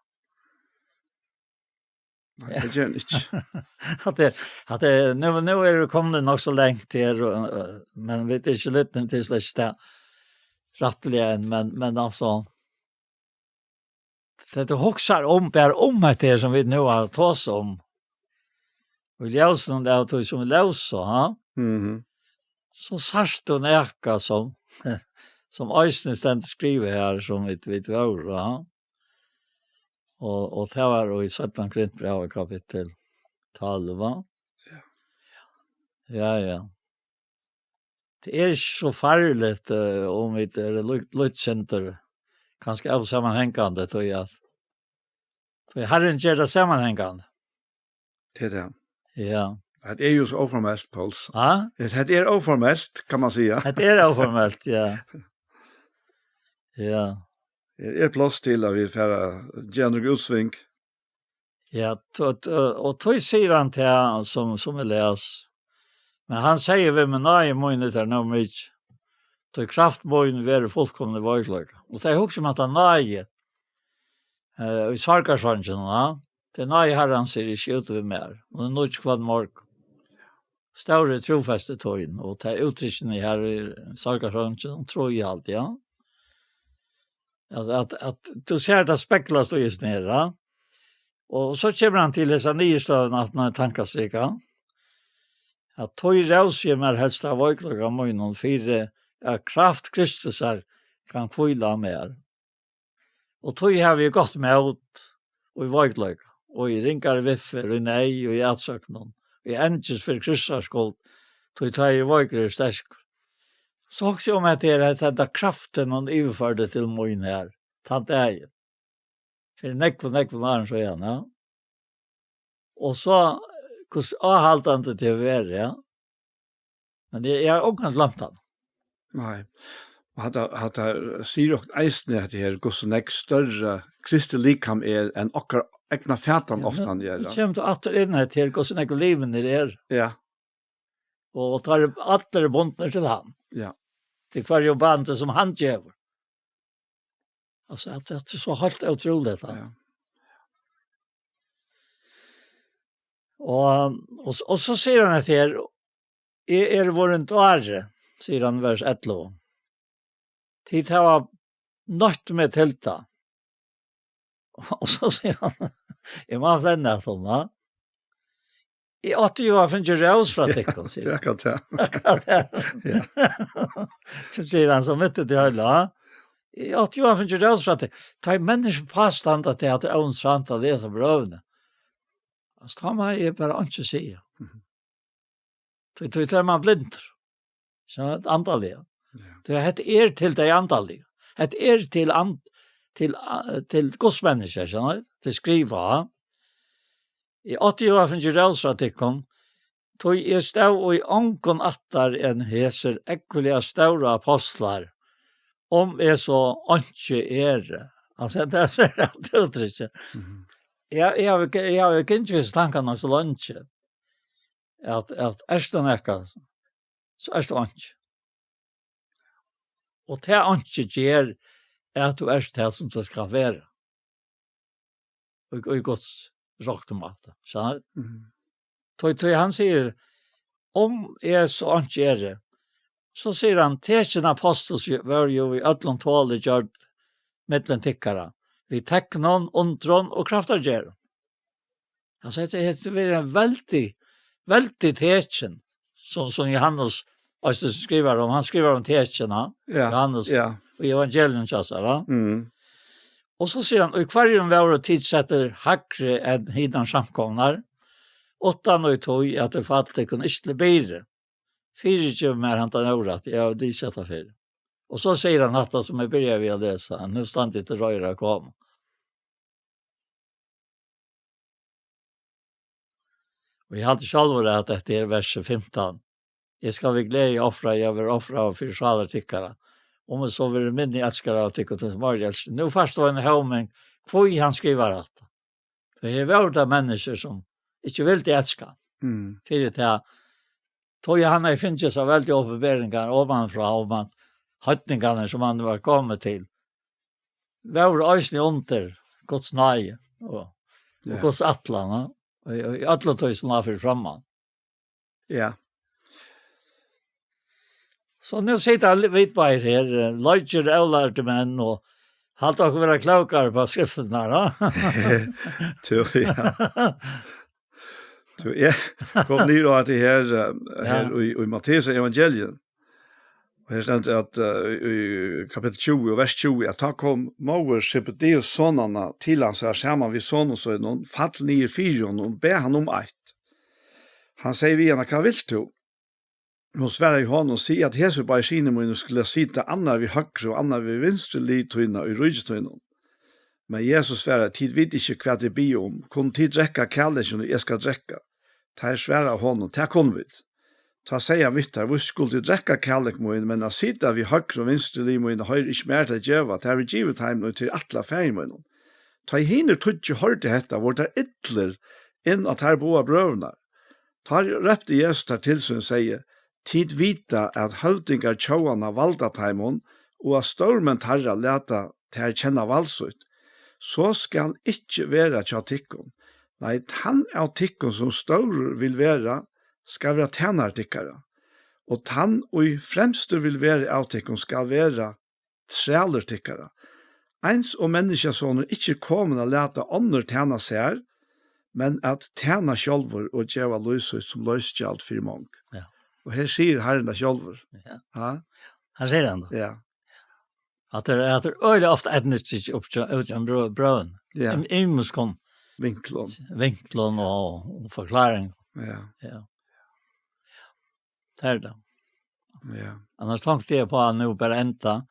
Nej, det gör inte. Att det nu är det kommit nog så länge till, men vet inte lite till släkt där. Rättligen, men alltså det hoxar om att det som vi nu har tagit om. Och läsen det att som läser, ha. Så särskilt då näka som Øystein skriver här som vi vet va. Och det var i 17 Korintierbrev kapitel 12, va? Ja. Det är så farligt om vi inte är lutcenter kanske av sammanhängande tror jag. För jag hade inte det sammanhängande. Det är det. Ja. Det är ju så oformellt, Pauls. Ja? Det är oformellt, kan man säga. Det är oformellt, ja. Ja. Det är plats till att vi får generell utsving. Ja, och tog säger han till han som är läs. Men han säger vi med nej minnet där nog mycket. Då kraftbojen var fullkomligt verklig. Och det är också med att nej i sarkarsången, va? Det nej herran ser i skjuter vi mer. Och det nog kvad mark. Stora trofäste tojen och det uttrycken i här i sarkarsången tror jag allt, ja. Att du ser det speklas då just ner, va? Och så kommer han till dessa nyhetsstövna att när tankarstrika. Att tog rävsjämmar helst av verkliga möjnen för att kraft Kristus kan kvila mer. Och tog har vi gått med ut och i verkliga. og i ringar viffer, og i nei, og i atsøknon, og i endjes for kryssarskål, tog ta i vøygre stersk. Så også om at det er kraften og iverførde til moin her, tant er jeg. For nekvo naren så igjen, ja. Og så, hvordan avhaltende til å være, ja. Men jeg har også glemt han. Nei. Og hat sier jo eisne at det her hvordan nek større Kristi likam enn okkar egna fætan ofta han gjør. Det kommer til atter inn her til hvordan nek liven er. Ja. Og tar atter bundner til han. Ja. Det kvar jo bandet som han gjør. Altså, at det er så helt utroligt. Ja. Og så sier han at her, er våren dåre, sier han vers 11. Tid har nødt med tilta. Og så sier han, jeg må flenne at hun, da. I 80 år finner jeg raus fra tikkene, sier han. Det er Akkurat det. Så sier han så mitt til høyla, I 80 år finner jeg raus fra tikkene. Ta i mennesker påstand at det er åndsrant av det som brøvene. Altså, ta meg er bare ikke å si. Det er man blinter. Så det antallige. Det er til det antallige. Det er til godsmennesker, til skriva. I 80 år finnes jeg rausartikken, tog er stav og i ångon attar en heser ekvelige stavra apostlar, om så ikke Altså, det er rett uttrykket. Jeg har jo ikke visst tankene så langt, at det nekka, så det ikke. Og det ikke gjør at du det som det skal være. Og i gods råktemate. Skjønner du? Han sier, om så ikke gjør det, så sier han, tekjen apostels var jo i ødlom tåle gjørt mittlen tikkara. Vi teknon, undron og kraftargjør. Altså, det er en veldig tekjen, som Johannes også skriver om. Han skriver om tekjena, Johannes, og evangelium kjassar. Og så sier han, og hver var og tidsetter hakre enn hidan samkomnar, 8 og 2 at det fatte kunne ikke bedre. 24 mer han tar nøyret, jeg har de sett av 4. Og så sier han hatta som jeg begynner ved å lese, nu stand ikke røyre kom. Og jeg hadde selv at dette er vers 15. Jeg skal vi glede offra, jeg vil offra og fyrsvaler tikkere. Om det så vil det minne elskere av tikkere til Marjelsen. Nå forstår en høvmeng hvor han skriver dette. For det er veldig mennesker som ikke vil til elsker. For det tog han finnes så veldig oppeberinger ovenfra, og man høytningene som han var kommet til. Vi var øyne under Guds nøye og Guds atlan, og i atletøysen var for fremme. Ja. Så nu sitter vi bare her, løgjer avlærte menn, og halte dere være klokere på skriften her, da? Ja. Jeg kom ned og at det her i Matteus evangeliet, og her stod at i kapittel 20 og vers 20, at da kom Mauer Zebedeus sonene til han seg sammen ved sonen så noen, fall ned i 4 og be han om eit. Han sier vi henne, hva vil du? Hon svarar i honom och säger att Jesus bara sina mun skulle sitta annar vid högre och annar vid vinstre litrynna och i rygstrynna. Men Jesus svarar, tid vid inte kvart det blir om. Kun tid dräcka kärleken och jag ska dräcka. Ta svarar honom, ta kon vid. Ta säga vittar, vi skulle dräcka kärleken men att sitta vid högre och vinstre litrynna har inte mer till djöva. Ta vid givet hem och till alla färgmunnen. Ta i hinner tutsi hörde detta, vart är ytler inn att här boa brövna. Ta röpte Jesus där till sig och säger, tid vita at høvdingar tjauana valda taimon, og at stormen tarra leta til kjenna valsut, så skal ikkje vera tja tikkun. Nei, tann av tikkun som staurur vil vera, skal vera tænar tikkara. Og tann og fremstur vil vera av tikkun skal vera træler tikkara. Eins og menneskesåner ikkje komen a leta ånder tæna seg, men at tæna sjolvur og djeva løysut som løyskjalt fyrir mong. Ja. Og her sier Herren det sjølver. Ja. Han sier han da. Ja. At det er øyelig ofte etnisk utgjør brøven. Ja. Imus kom. vinklon och förklaring. Ja. Ja. Det. Ja. Annars tänkte jag på nu bara ända.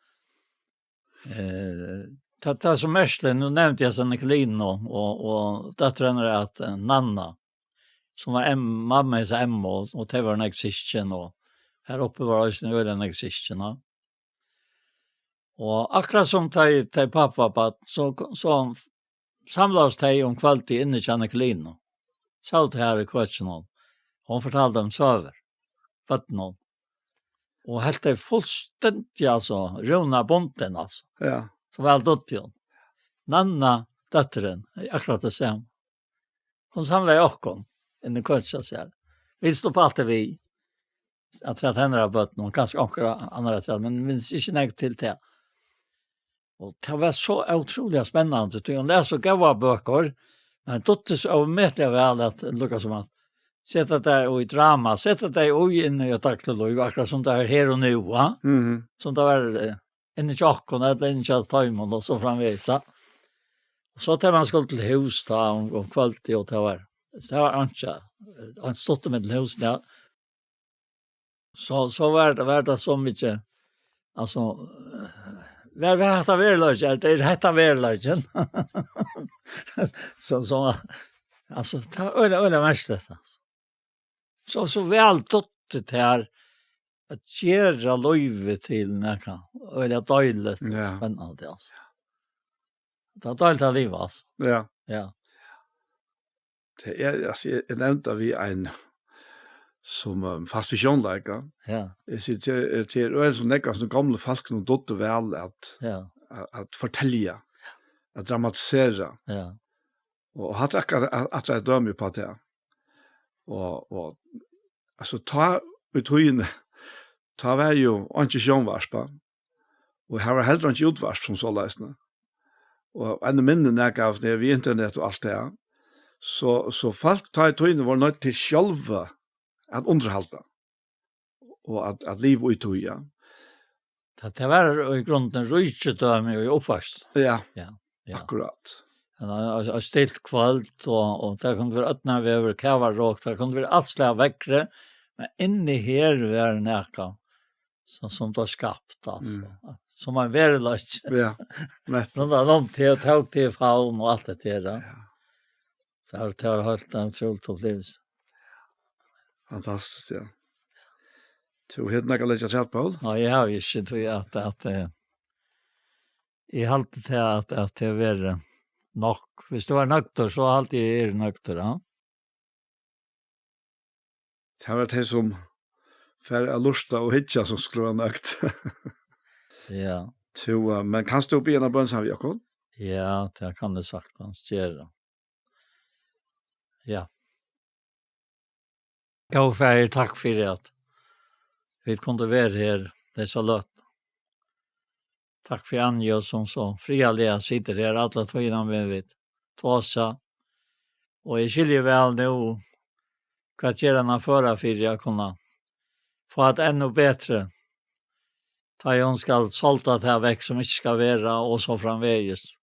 Det som mest, nu nämnde jag sen Nicolino och döttren är att Nanna som var mammas Emma och det var en existen och här uppe var det nu en existen. Och akkurat som till pappa på så samlades de om kvalitet inne i Nicolino. Så det här i kvartsen. Hon fortalte om söver. Vattnet. Och helt det fullständigt alltså runa bonten alltså. Ja. Så väl dottern. Nanna dottern akkurat det sam. Hon samlade åkon in i kvartsen så här. Vi står på allt vi. Jag tror att henne har bött någon kanske också andra sätt men minns inte nägt till det. Och det var så otroligt spännande. Hon läste så gåva böcker. Men dotters avmätliga väl att lukka som att sätta där och i drama, sätta där in i ett aktuellt akkurat som det här och nu, va? Som det var en i tjockon eller en i tjastajmon och så framvisa. Och så tar man skulle till hus då om kvalitet och det var inte, han stod med till hus där. Så var det så mycket, alltså, vad heter verlöjden? Det heter verlöjden. så, alltså, det var öle mest detta. Så väl dottet här att göra löjve till näka. Öle döjligt. Ja. Spännande alltså. Det var döjligt av livet alltså. Ja. Ja. Det är alltså jag nämnde vi en som fast visionlägga. Ja. Jag sitter till och så näka som gamla folk som dotter väl att fortälja, att dramatisera. Ja. Och har att jag dömer på det. Och alltså ta utryn ta var ju inte sjönvarspa. Och här var heller inte utvarsp som så läsna. Och en minne näka av det vi internet och allt det. Så folk ta utryn var nødt till själva att underhålla. Och att liv ut och ja. Det var i grunden ryskedöme och uppväxt. Ja. Ja. Akkurat. Han har stilt kvalt och det kunde vara öppna över kavarråk, det kunde vara allt slag väckre, men inne här var det näka som det har skapat alltså. Som man verlöjt. Ja. De tog till faun och allt det där. Ja. Så det har hållit en otroligt upplevelse. Fantastiskt, ja. Du helt näka lägga chat Paul? Ja, jag har ju inte tror att jag alltid till att det är nok. Hvis du er nøkter, så alltid er nøkter, ja. Det var det som för att lusta och hitcha som skulle vara nøkt. Ja. Men kan du be en bønn sammen, Jakob? Ja, det kan det saktans gjøre. Ja. Gå færdig, takk for at vi kunne være her, det er så løtt. Takk for Anja som så frialige sitter her, alle tøyene med vidt. Tåsa. Og jeg skiljer vel nå hva gjør han føra for jeg kunne få et enda bedre. Ta jeg skal solta det vekk som ikke skal være, og så framveges.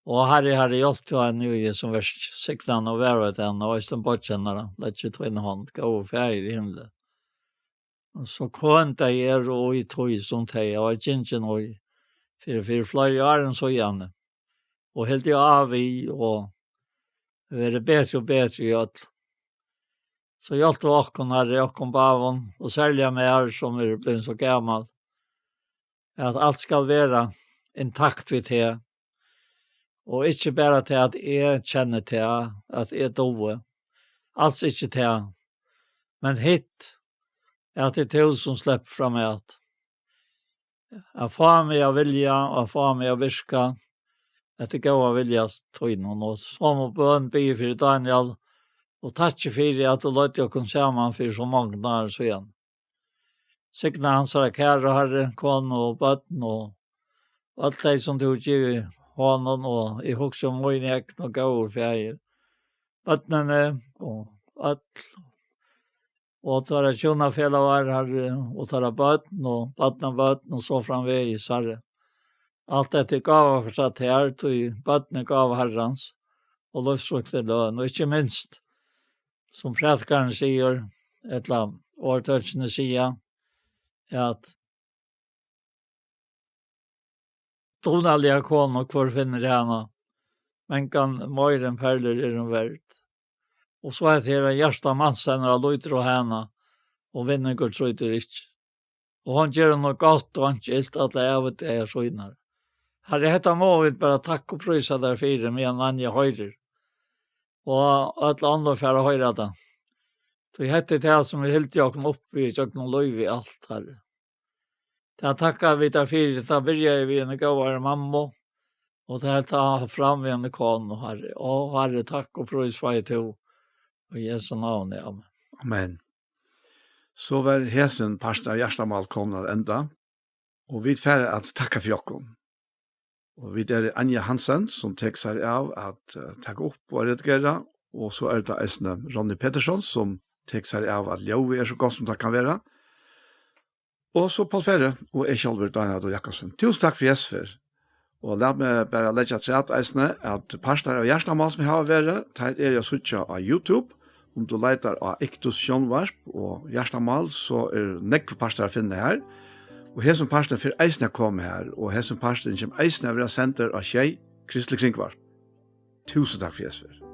Og herre hjelp til en nye som var siktene og være til henne, og i stedet bortkjennere, lett ikke tvinne hånd, gå og feir i himmelen. Og så kvønte jeg og i tog som teg, og jeg kjente noe, for flere år enn så gjerne. Og helt jeg av i, og det var bedre og bedre i alt. Så hjelpte åkken her, åkken baven, og særlig med her som er blitt så gammel, at alt skal være intakt ved det, og ikke bare til at jeg kjenner til at jeg dover. Altså ikke til, men hit, at det er til som slipper fra meg at jeg får meg å vilje, og jeg får meg å virke, at det går å vilje til noen. Og så må bøn be for Daniel, og takk for at du løtte å kunne se meg for så mange år så igjen. Sikkert hans er kære herre, kone og bøtten, og alt det som du gjør hånden, og jeg husker om min egen og gav feir. Bøttene, og alt, og tar jeg kjønne fjell av herre, og tar jeg bøtten, og så framveis herre. Alt dette gav for seg til her, til bøttene gav herrens, og løsrukte løn, og ikke minst, som prætkaren sier, et eller annet, årtøtsene sier, at donalige koner hvor finner henne, men kan mer enn perler er hun verdt. Og så er det her hjärsta mannsen av løyter og henne, og vinner går trøyter ikke. Og han gjør noe godt, og han ikke helt at det er av det er sånne. Herre, dette må vi bare takke og prøyse der fire, med en annen høyre. Og alle andre for å høre det. Det heter det som er helt jakken oppe i jakken løyve i alt, herre. Det takkar vi der fire, det begynner vi en gavare mamma, og det tar fram vi en kone, herre. Og herre, takk og prøys for jeg til, og i Jesu navn, amen. Amen. Så var hesen pastor Gjerstamal kommet enda, og vi færre at takka for jokken. Og vi er Anja Hansen, som tek seg av at takke opp og redigere, og så er det eisne Ronny Pettersson, som tek seg av at Ljøve er så godt som det kan være. Og så Paul Ferre, og jeg selv, Daniel Jakobsen. Tusen takk for Jesper. Og la meg bare legge til at eisne at pastor av Gjerstamal som jeg har vært, der er jeg suttet av YouTube. Om du leiter av Ektus Sjønvarp og Gjerstamal, så er nekve pastor å finne her. Og hesson pastor for eisne komme her, og hesson pastor kommer eisne å være senter av Tjei, Kristelig Kringvarp. Tusen takk for Jesper.